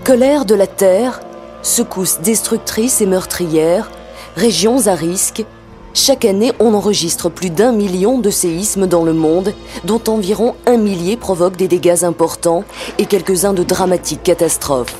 Colère de la Terre, secousses destructrices et meurtrières, régions à risque. Chaque année, on enregistre plus d'1 million de séismes dans le monde, dont environ 1 millier provoquent des dégâts importants et quelques-uns de dramatiques catastrophes.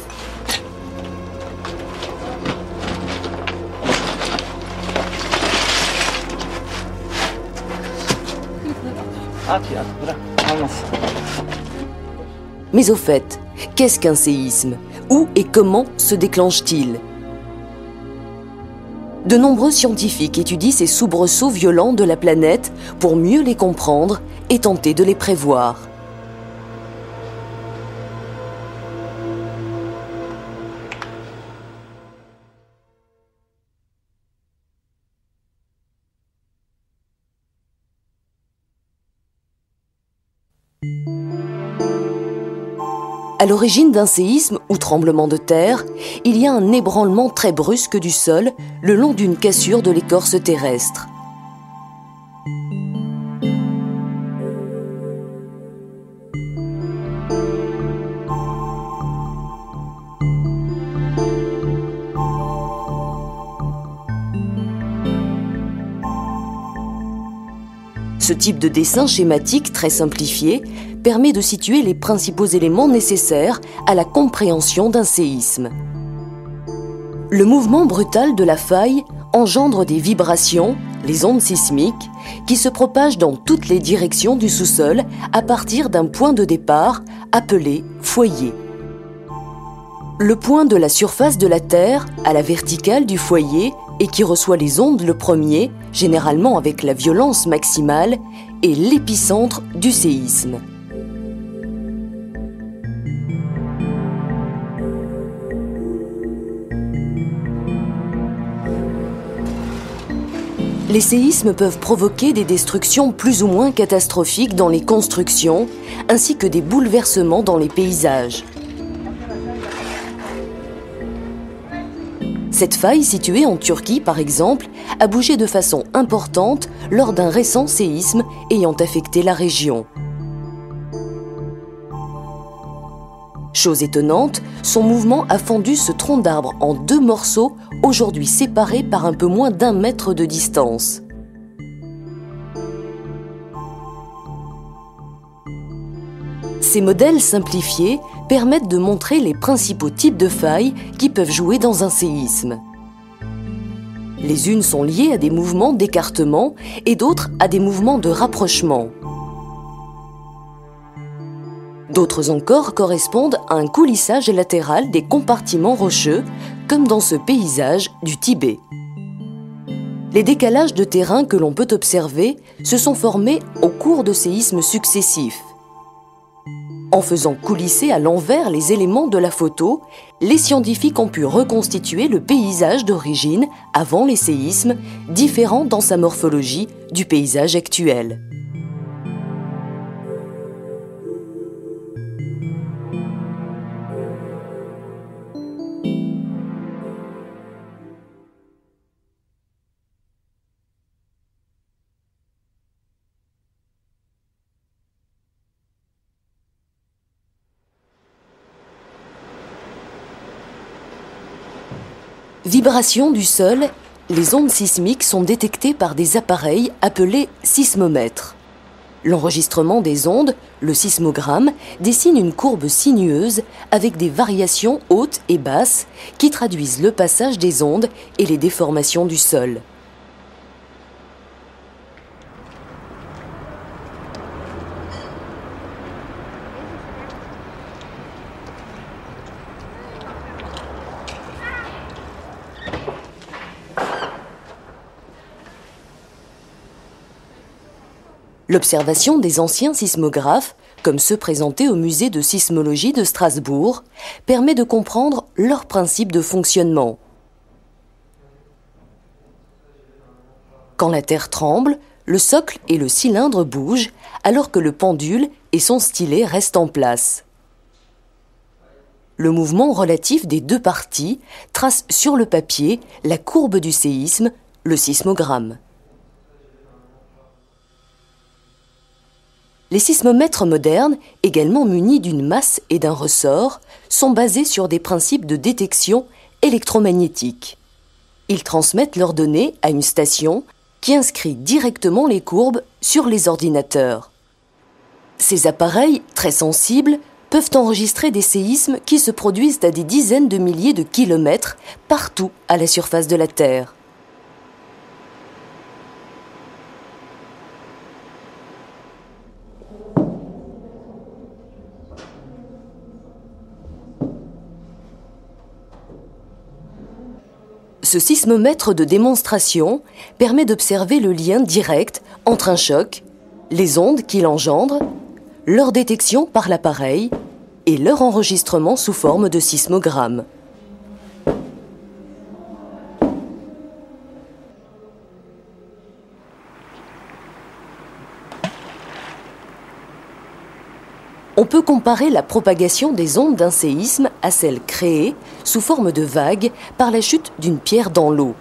Mais au fait, qu'est-ce qu'un séisme? Où et comment se déclenche-t-il? De nombreux scientifiques étudient ces soubresauts violents de la planète pour mieux les comprendre et tenter de les prévoir. À l'origine d'un séisme ou tremblement de terre, il y a un ébranlement très brusque du sol le long d'une cassure de l'écorce terrestre. Ce type de dessin schématique très simplifié permet de situer les principaux éléments nécessaires à la compréhension d'un séisme. Le mouvement brutal de la faille engendre des vibrations, les ondes sismiques, qui se propagent dans toutes les directions du sous-sol à partir d'un point de départ appelé foyer. Le point de la surface de la Terre, à la verticale du foyer, et qui reçoit les ondes le premier, généralement avec la violence maximale, est l'épicentre du séisme. Les séismes peuvent provoquer des destructions plus ou moins catastrophiques dans les constructions, ainsi que des bouleversements dans les paysages. Cette faille située en Turquie, par exemple, a bougé de façon importante lors d'un récent séisme ayant affecté la région. Chose étonnante, son mouvement a fendu ce tronc d'arbre en 2 morceaux, aujourd'hui séparés par un peu moins d'1 mètre de distance. Ces modèles simplifiés permettent de montrer les principaux types de failles qui peuvent jouer dans un séisme. Les unes sont liées à des mouvements d'écartement et d'autres à des mouvements de rapprochement. D'autres encore correspondent à un coulissage latéral des compartiments rocheux, comme dans ce paysage du Tibet. Les décalages de terrain que l'on peut observer se sont formés au cours de séismes successifs. En faisant coulisser à l'envers les éléments de la photo, les scientifiques ont pu reconstituer le paysage d'origine avant les séismes, différent dans sa morphologie du paysage actuel. Vibration du sol, les ondes sismiques sont détectées par des appareils appelés sismomètres. L'enregistrement des ondes, le sismogramme, dessine une courbe sinueuse avec des variations hautes et basses qui traduisent le passage des ondes et les déformations du sol. L'observation des anciens sismographes, comme ceux présentés au musée de sismologie de Strasbourg, permet de comprendre leur principe de fonctionnement. Quand la Terre tremble, le socle et le cylindre bougent, alors que le pendule et son stylet restent en place. Le mouvement relatif des 2 parties trace sur le papier la courbe du séisme, le sismogramme. Les sismomètres modernes, également munis d'une masse et d'un ressort, sont basés sur des principes de détection électromagnétique. Ils transmettent leurs données à une station qui inscrit directement les courbes sur les ordinateurs. Ces appareils, très sensibles, peuvent enregistrer des séismes qui se produisent à des dizaines de milliers de kilomètres partout à la surface de la Terre. Ce sismomètre de démonstration permet d'observer le lien direct entre un choc, les ondes qu'il engendre, leur détection par l'appareil et leur enregistrement sous forme de sismogramme. On peut comparer la propagation des ondes d'un séisme à celle créée, sous forme de vagues, par la chute d'une pierre dans l'eau.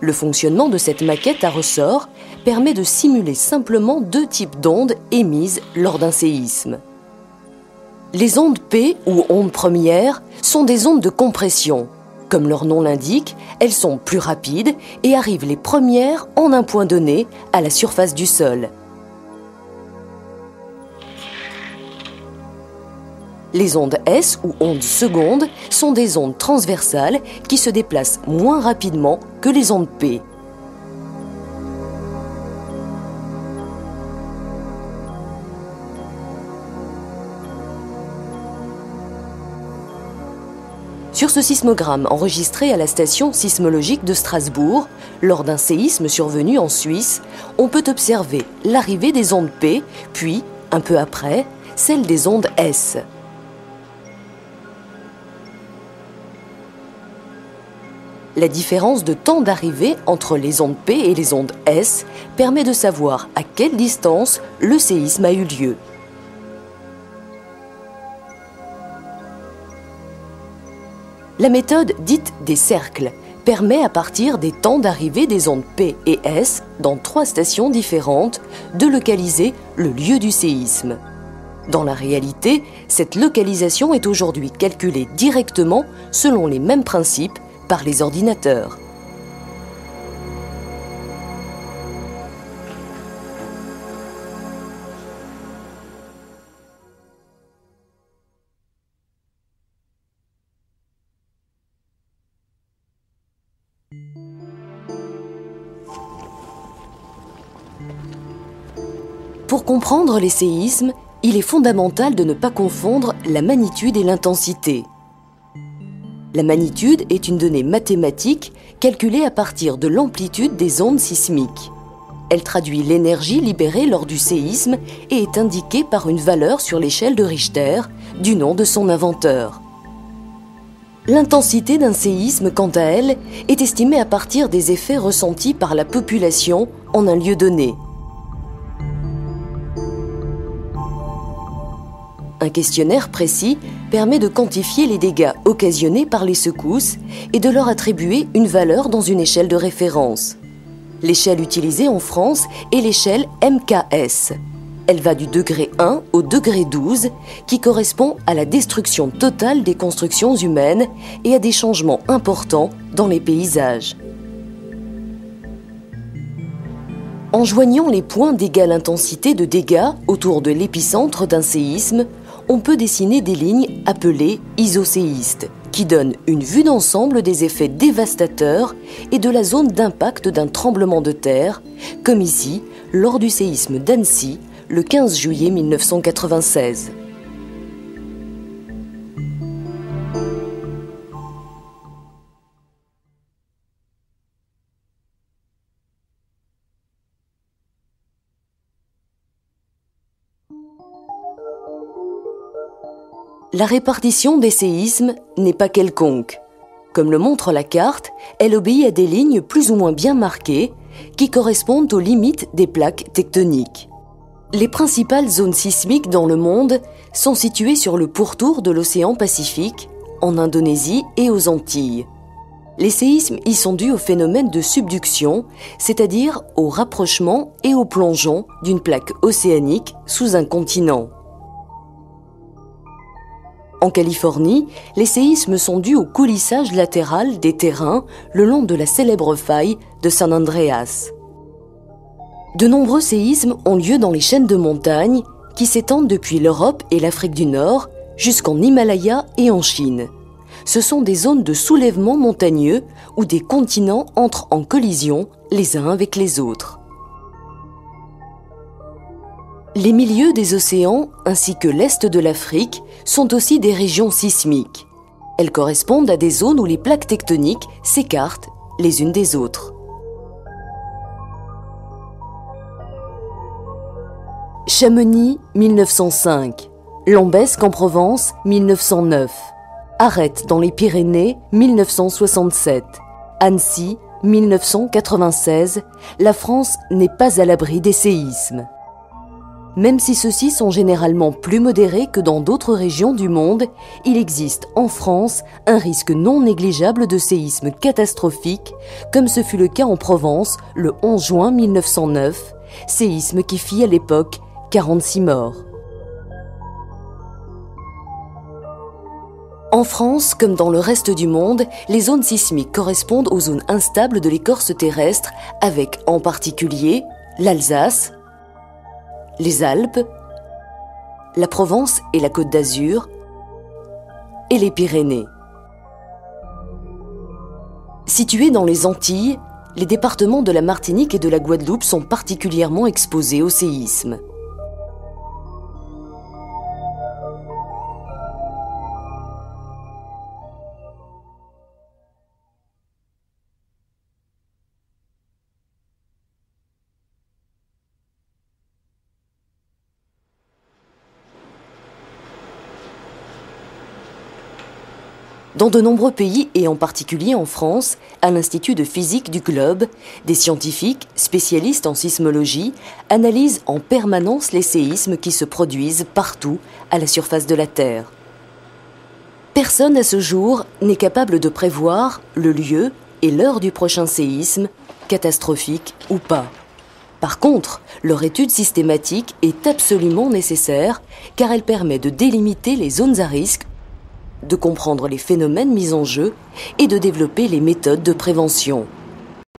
Le fonctionnement de cette maquette à ressort permet de simuler simplement deux types d'ondes émises lors d'un séisme. Les ondes P ou ondes premières sont des ondes de compression. Comme leur nom l'indique, elles sont plus rapides et arrivent les premières en un point donné à la surface du sol. Les ondes S ou ondes secondes sont des ondes transversales qui se déplacent moins rapidement que les ondes P. Sur ce sismogramme enregistré à la station sismologique de Strasbourg, lors d'un séisme survenu en Suisse, on peut observer l'arrivée des ondes P, puis, un peu après, celle des ondes S. La différence de temps d'arrivée entre les ondes P et les ondes S permet de savoir à quelle distance le séisme a eu lieu. La méthode dite des cercles permet à partir des temps d'arrivée des ondes P et S dans 3 stations différentes de localiser le lieu du séisme. Dans la réalité, cette localisation est aujourd'hui calculée directement selon les mêmes principes par les ordinateurs. Pour comprendre les séismes, il est fondamental de ne pas confondre la magnitude et l'intensité. La magnitude est une donnée mathématique calculée à partir de l'amplitude des ondes sismiques. Elle traduit l'énergie libérée lors du séisme et est indiquée par une valeur sur l'échelle de Richter, du nom de son inventeur. L'intensité d'un séisme, quant à elle, est estimée à partir des effets ressentis par la population en un lieu donné. Un questionnaire précis permet de quantifier les dégâts occasionnés par les secousses et de leur attribuer une valeur dans une échelle de référence. L'échelle utilisée en France est l'échelle MKS. Elle va du degré 1 au degré 12, qui correspond à la destruction totale des constructions humaines et à des changements importants dans les paysages. En joignant les points d'égale intensité de dégâts autour de l'épicentre d'un séisme, on peut dessiner des lignes appelées isoséistes, qui donnent une vue d'ensemble des effets dévastateurs et de la zone d'impact d'un tremblement de terre, comme ici, lors du séisme d'Annecy, le 15 juillet 1996. La répartition des séismes n'est pas quelconque. Comme le montre la carte, elle obéit à des lignes plus ou moins bien marquées qui correspondent aux limites des plaques tectoniques. Les principales zones sismiques dans le monde sont situées sur le pourtour de l'océan Pacifique, en Indonésie et aux Antilles. Les séismes y sont dus au phénomène de subduction, c'est-à-dire au rapprochement et au plongeon d'une plaque océanique sous un continent. En Californie, les séismes sont dus au coulissage latéral des terrains le long de la célèbre faille de San Andreas. De nombreux séismes ont lieu dans les chaînes de montagnes qui s'étendent depuis l'Europe et l'Afrique du Nord jusqu'en Himalaya et en Chine. Ce sont des zones de soulèvement montagneux où des continents entrent en collision les uns avec les autres. Les milieux des océans ainsi que l'est de l'Afrique sont aussi des régions sismiques. Elles correspondent à des zones où les plaques tectoniques s'écartent les unes des autres. Chamonix, 1905. Lambesc en Provence, 1909. Arête dans les Pyrénées, 1967. Annecy, 1996. La France n'est pas à l'abri des séismes. Même si ceux-ci sont généralement plus modérés que dans d'autres régions du monde, il existe en France un risque non négligeable de séisme catastrophique, comme ce fut le cas en Provence le 11 juin 1909, séisme qui fit à l'époque 46 morts. En France, comme dans le reste du monde, les zones sismiques correspondent aux zones instables de l'écorce terrestre, avec en particulier l'Alsace, les Alpes, la Provence et la Côte d'Azur, et les Pyrénées. Situés dans les Antilles, les départements de la Martinique et de la Guadeloupe sont particulièrement exposés au séisme. Dans de nombreux pays, et en particulier en France, à l'Institut de physique du globe, des scientifiques, spécialistes en sismologie, analysent en permanence les séismes qui se produisent partout à la surface de la Terre. Personne à ce jour n'est capable de prévoir le lieu et l'heure du prochain séisme, catastrophique ou pas. Par contre, leur étude systématique est absolument nécessaire car elle permet de délimiter les zones à risque, de comprendre les phénomènes mis en jeu et de développer les méthodes de prévention.